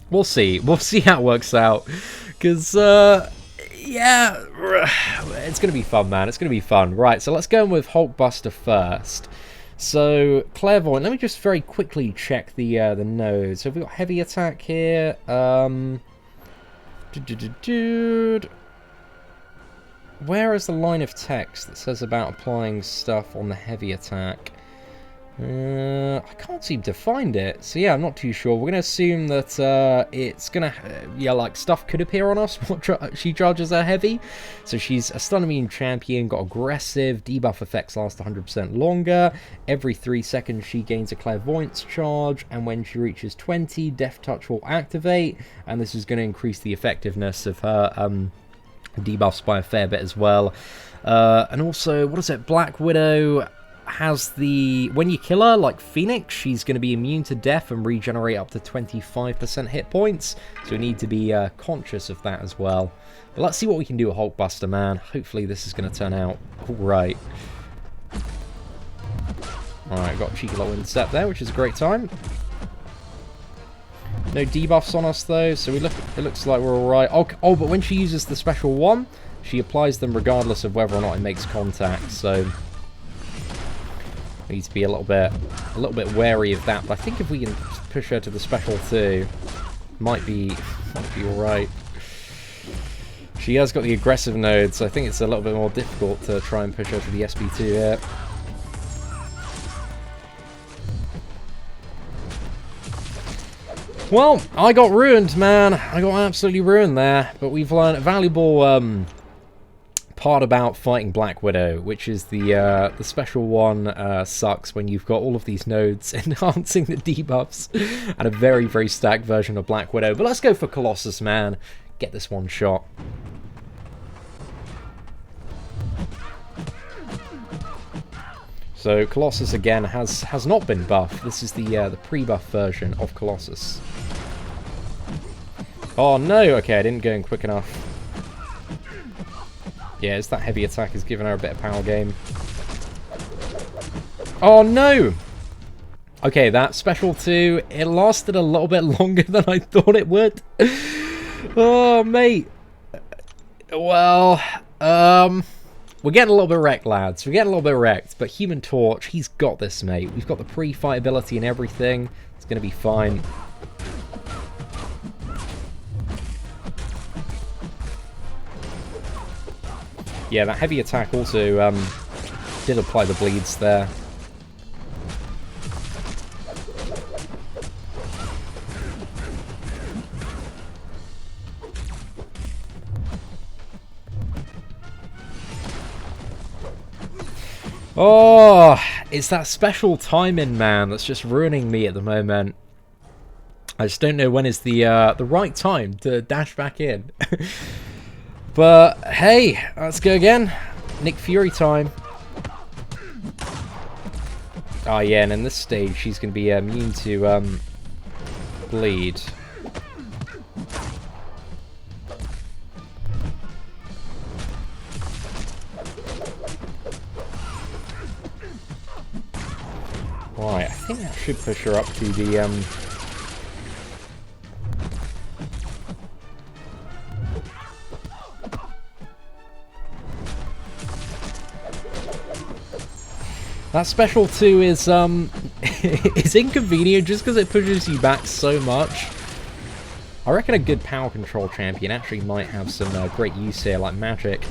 We'll see. We'll see how it works out, because yeah, it's gonna be fun, man. It's gonna be fun. Right, so let's go in with Hulkbuster first. So Clairvoyant. Let me just very quickly check the nodes. So we've got heavy attack here. Where is the line of text that says about applying stuff on the heavy attack? I can't seem to find it. So yeah, I'm not too sure. We're going to assume that it's going to... yeah, like, stuff could appear on us while she charges her heavy. So she's a stun immune champion, got aggressive, debuff effects last 100% longer. Every 3 seconds she gains a clairvoyance charge, and when she reaches 20, Death Touch will activate. And this is going to increase the effectiveness of her... debuffs by a fair bit as well. And also, what is it? Black Widow has the... when you kill her, like Phoenix, she's going to be immune to death and regenerate up to 25% hit points. So we need to be conscious of that as well. But let's see what we can do with Hulkbuster, man. Hopefully this is going to turn out all right. Alright, got a cheeky little intercept there, which is a great time. No debuffs on us though, so it looks like we're alright. Oh, but when she uses the special one, she applies them regardless of whether or not it makes contact, so we need to be a little bit wary of that. But I think if we can push her to the special 2, might be alright. She has got the aggressive node, so I think it's a little bit more difficult to try and push her to the SP2 here. Well, I got ruined, man. I got absolutely ruined there. But we've learned a valuable part about fighting Black Widow, which is the special one sucks when you've got all of these nodes enhancing the debuffs and a very, very stacked version of Black Widow. But let's go for Colossus, man. Get this one shot. So Colossus again has not been buffed. This is the pre-buff version of Colossus. Oh no! Okay, I didn't go in quick enough. Yeah, it's that heavy attack is giving her a bit of power game. Oh no! Okay, that special 2, it lasted a little bit longer than I thought it would. Oh mate. Well, we're getting a little bit wrecked, lads. We're getting a little bit wrecked, but Human Torch, he's got this, mate. We've got the pre-fight ability and everything. It's going to be fine. Yeah, that heavy attack also did apply the bleeds there. Oh, it's that special timing, man, that's just ruining me at the moment. I just don't know when is the right time to dash back in. But hey, let's go again. Nick Fury time. Oh yeah, and in this stage she's going to be immune to bleed. Right, I think that should push her up to the that special 2 is is inconvenient just because it pushes you back so much. I reckon a good power control champion actually might have some great use here, like magic.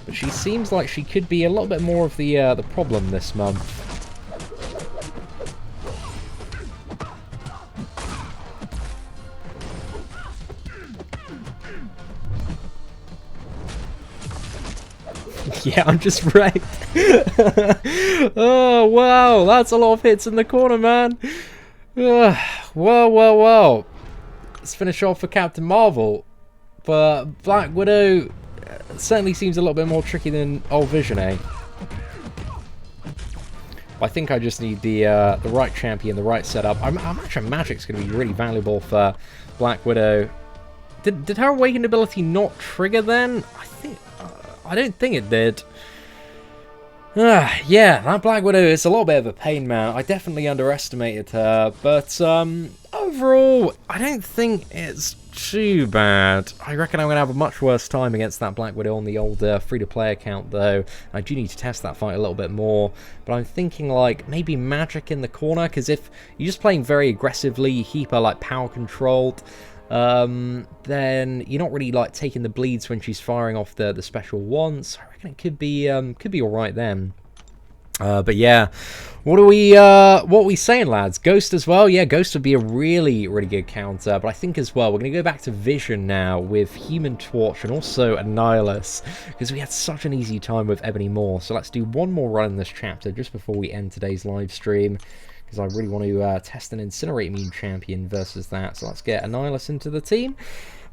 But she seems like she could be a little bit more of the problem this month. Yeah, I'm just wrecked. Oh, wow. That's a lot of hits in the corner, man. Well. Let's finish off for Captain Marvel. But Black Widow certainly seems a little bit more tricky than old Vision, eh? I think I just need the right champion, the right setup. I'm actually Magic's going to be really valuable for Black Widow. Did her awakened ability not trigger then? I don't think it did. Yeah, that Black Widow is a little bit of a pain, man. I definitely underestimated her, but overall, I don't think it's too bad. I reckon I'm going to have a much worse time against that Black Widow on the old free-to-play account, though. I do need to test that fight a little bit more, but I'm thinking, like, maybe Magic in the corner, because if you're just playing very aggressively, you keep her, like, power-controlled, then you're not really like taking the bleeds when she's firing off the special once. I reckon it could be all right then. But yeah, what are we saying, lads? Ghost as well? Yeah, Ghost would be a really, really good counter. But I think as well, we're going to go back to Vision now with Human Torch and also Annihilus, because we had such an easy time with Ebony Maw. So let's do one more run in this chapter just before we end today's live stream, because I really want to test an Incinerate Immune champion versus that. So let's get Annihilus into the team.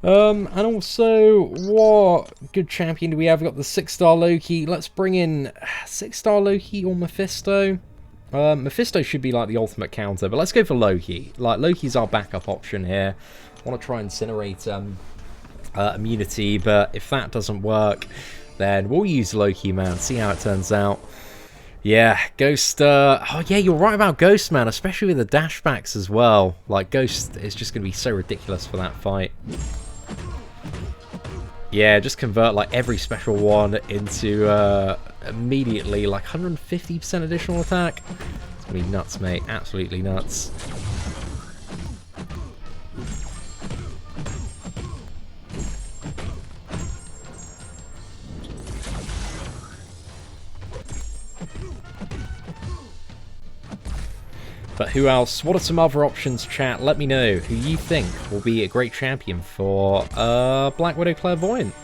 And also, what good champion do we have? We've got the 6-star Loki. Let's bring in 6-star Loki or Mephisto. Mephisto should be like the ultimate counter, but let's go for Loki. Like, Loki's our backup option here. I want to try and incinerate immunity, but if that doesn't work, then we'll use Loki, man. See how it turns out. Yeah, Ghost, oh yeah, you're right about Ghost, man, especially with the dashbacks as well. Like, Ghost is just going to be so ridiculous for that fight. Yeah, just convert, like, every special one into, immediately, like, 150% additional attack. It's going to be nuts, mate. Absolutely nuts. But who else? What are some other options, chat? Let me know who you think will be a great champion for Black Widow Clairvoyant.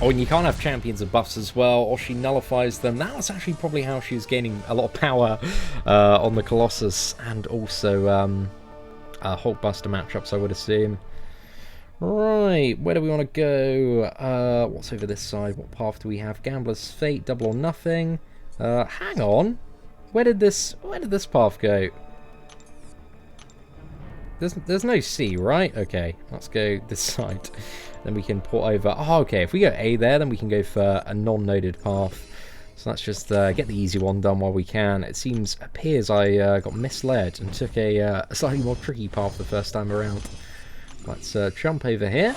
Oh, and you can't have champions of buffs as well, or she nullifies them. That was actually probably how she was gaining a lot of power on the Colossus, and also Hulkbuster matchups, I would assume. Right, where do we want to go? What's over this side? What path do we have? Gambler's Fate, Double or Nothing. Hang on. Where did this path go? There's no C, right? Okay, let's go this side. Then we can port over. Oh, okay, if we go A there, then we can go for a non-noded path. So let's just get the easy one done while we can. It appears I got misled and took a slightly more tricky path the first time around. Let's jump over here.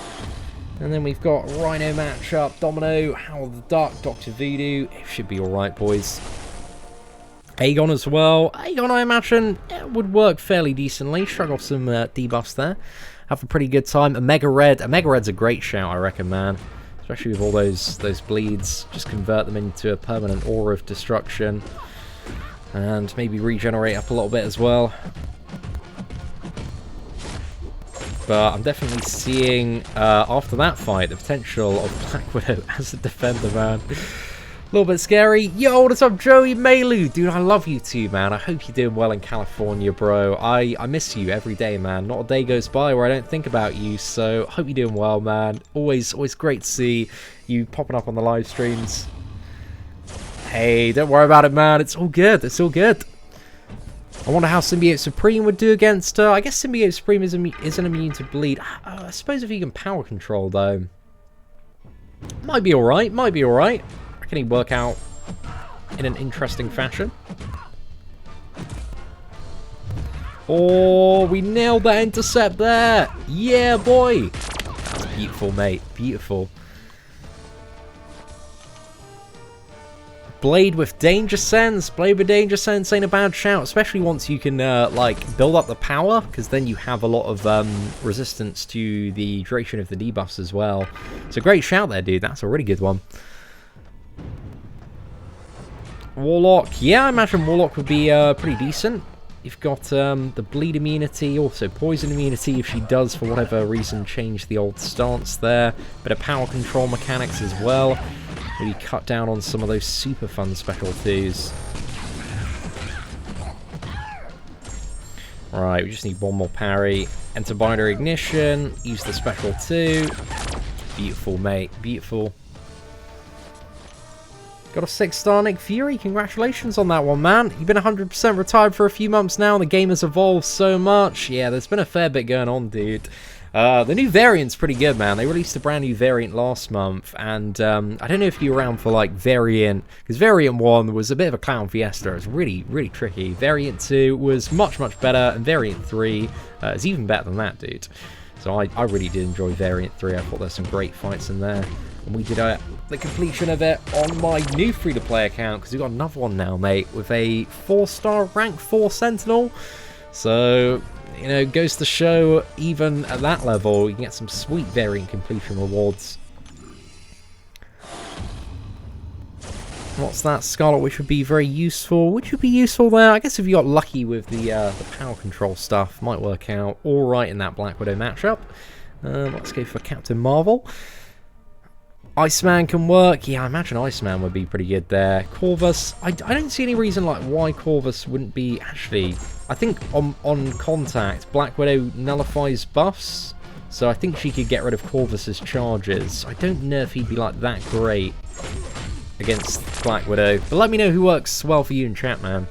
And then we've got Rhino matchup, Domino, Howl of the Duck, Dr. Voodoo. It should be alright, boys. Aegon as well. Aegon, I imagine, it would work fairly decently. Shrug off some debuffs there. Have a pretty good time. Omega Red. Omega Red's a great shout, I reckon, man. Especially with all those bleeds. Just convert them into a permanent aura of destruction. And maybe regenerate up a little bit as well. But I'm definitely seeing, after that fight, the potential of Black Widow as a defender, man. A little bit scary. Yo, what's up, Joey Malu? Dude, I love you too, man. I hope you're doing well in California, bro. I miss you every day, man. Not a day goes by where I don't think about you, so I hope you're doing well, man. Always great to see you popping up on the live streams. Hey, don't worry about it, man. It's all good. It's all good. I wonder how Symbiote Supreme would do against I guess Symbiote Supreme isn't immune to bleed. I suppose if you can power control, though. Might be alright, might be alright. Can he work out in an interesting fashion? Oh, we nailed that intercept there. Yeah, boy. That's beautiful, mate. Beautiful. Blade with Danger Sense. Blade with Danger Sense ain't a bad shout, especially once you can, like, build up the power, because then you have a lot of resistance to the duration of the debuffs as well. It's a great shout there, dude. That's a really good one. Warlock. Yeah, I imagine Warlock would be pretty decent. You've got the bleed immunity, also poison immunity if she does, for whatever reason, change the old stance there. Bit of power control mechanics as well. Maybe cut down on some of those super fun specialties. Right, we just need one more parry. Enter binary ignition. Use the special 2. Beautiful, mate. Beautiful. Got a 6-star Nick Fury. Congratulations on that one, man. You've been 100% retired for a few months now, and the game has evolved so much. Yeah, there's been a fair bit going on, dude. The new variant's pretty good, man. They released a brand new variant last month, and I don't know if you're around for, like, Variant, because Variant 1 was a bit of a clown fiesta. It was really, really tricky. Variant 2 was much, much better, and Variant 3 is even better than that, dude. So I really did enjoy Variant 3. I thought there's some great fights in there. And we did the completion of it on my new free-to-play account, because we've got another one now, mate, with a 4-star rank 4 Sentinel. So, you know, goes to show, even at that level, you can get some sweet variant completion rewards. What's that? Scarlet, which would be very useful. Which would be useful there? I guess if you got lucky with the power control stuff, might work out alright in that Black Widow matchup. Let's go for Captain Marvel. Iceman can work. Yeah, I imagine Iceman would be pretty good there. Corvus, I don't see any reason like why Corvus wouldn't be. Actually, I think on contact, Black Widow nullifies buffs, so I think she could get rid of Corvus's charges. I don't know if he'd be like that great against Black Widow, but let me know who works well for you in chat, man.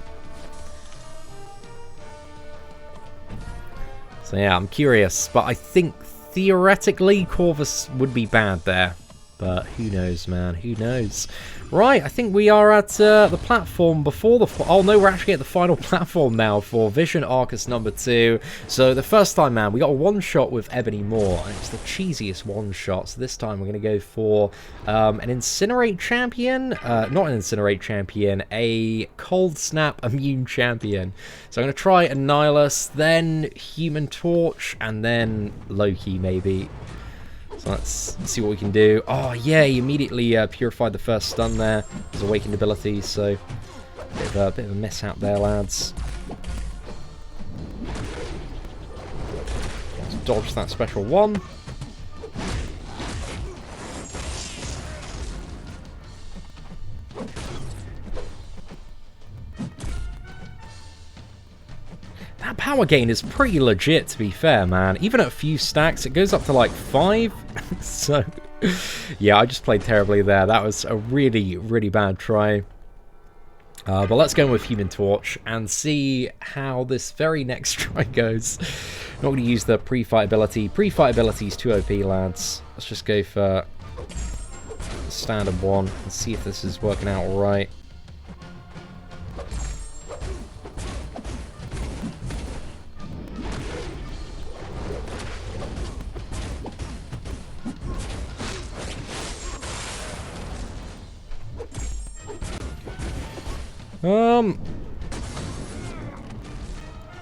So yeah, I'm curious, but I think theoretically Corvus would be bad there. But who knows, man? Who knows? Right, I think we are at the platform before the... Oh, no, we're actually at the final platform now for Vision Aarkus number 2. So the first time, man, we got a one-shot with Ebony Maw, and it's the cheesiest one-shot. So this time we're going to go for an Incinerate champion. Not an Incinerate champion, a Cold Snap immune champion. So I'm going to try Annihilus, then Human Torch, and then Loki, maybe. So let's see what we can do. Oh, yeah, he immediately purified the first stun there. His awakened ability, so bit of a mishap there, lads. Let's dodge that special one. That power gain is pretty legit, to be fair, man. Even at a few stacks, it goes up to like 5. So, yeah, I just played terribly there. That was a really, really bad try. But let's go with Human Torch and see how this very next try goes. Not going to use the pre-fight ability. Pre-fight ability is too OP, lads. Let's just go for standard one and see if this is working out right.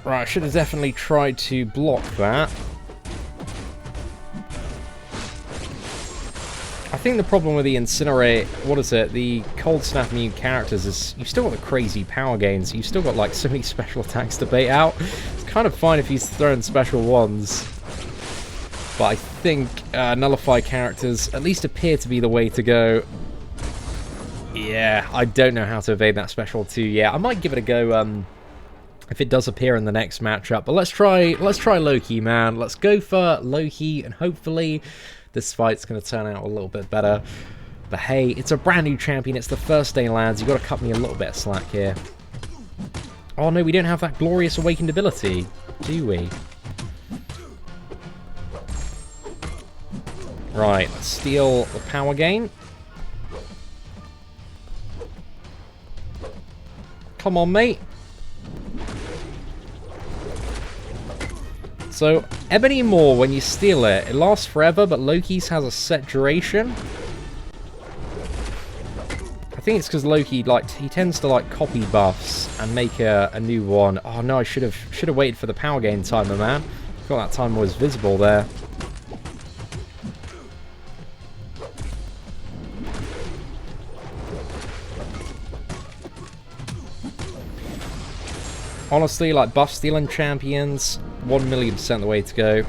Right, I should have definitely tried to block that. I think the problem with the Incinerate, the Cold Snap new characters is you've still got the crazy power gains. You've still got like so many special attacks to bait out. It's kind of fine if he's throwing special ones. But I think Nullify characters at least appear to be the way to go. Yeah, I don't know how to evade that special too. Yeah, I might give it a go if it does appear in the next matchup. But let's try Loki, man. Let's go for Loki, and hopefully this fight's going to turn out a little bit better. But hey, it's a brand new champion. It's the first day, lads. You've got to cut me a little bit of slack here. Oh no, we don't have that glorious awakened ability, do we? Right, let's steal the power gain. Come on, mate. So, Ebony Maw, when you steal it, it lasts forever, but Loki's has a set duration. I think it's because Loki, he tends to, copy buffs and make a new one. Oh, no, I should have waited for the power gain timer, man. I thought that timer was visible there. Honestly, buff stealing champions, 1,000,000% the way to go.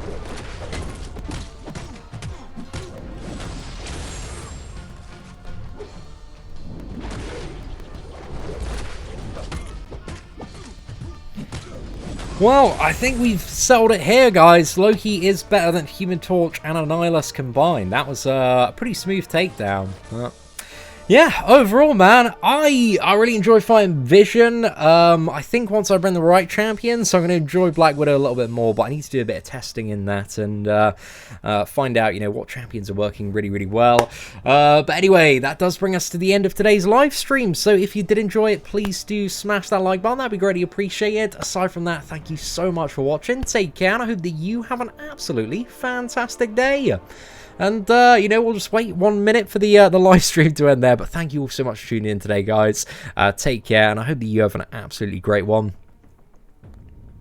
Well, I think we've settled it here, guys. Loki is better than Human Torch and Annihilus combined. That was a pretty smooth takedown. Yeah, overall, man, I really enjoy fighting Vision. I think once I bring the right champion, so I'm going to enjoy Black Widow a little bit more, but I need to do a bit of testing in that and find out, what champions are working really, really well. But anyway, that does bring us to the end of today's live stream, so if you did enjoy it, please do smash that like button. That'd be greatly appreciated. Aside from that, thank you so much for watching. Take care, and I hope that you have an absolutely fantastic day. And, we'll just wait 1 minute for the live stream to end there. But thank you all so much for tuning in today, guys. Take care, and I hope that you have an absolutely great one.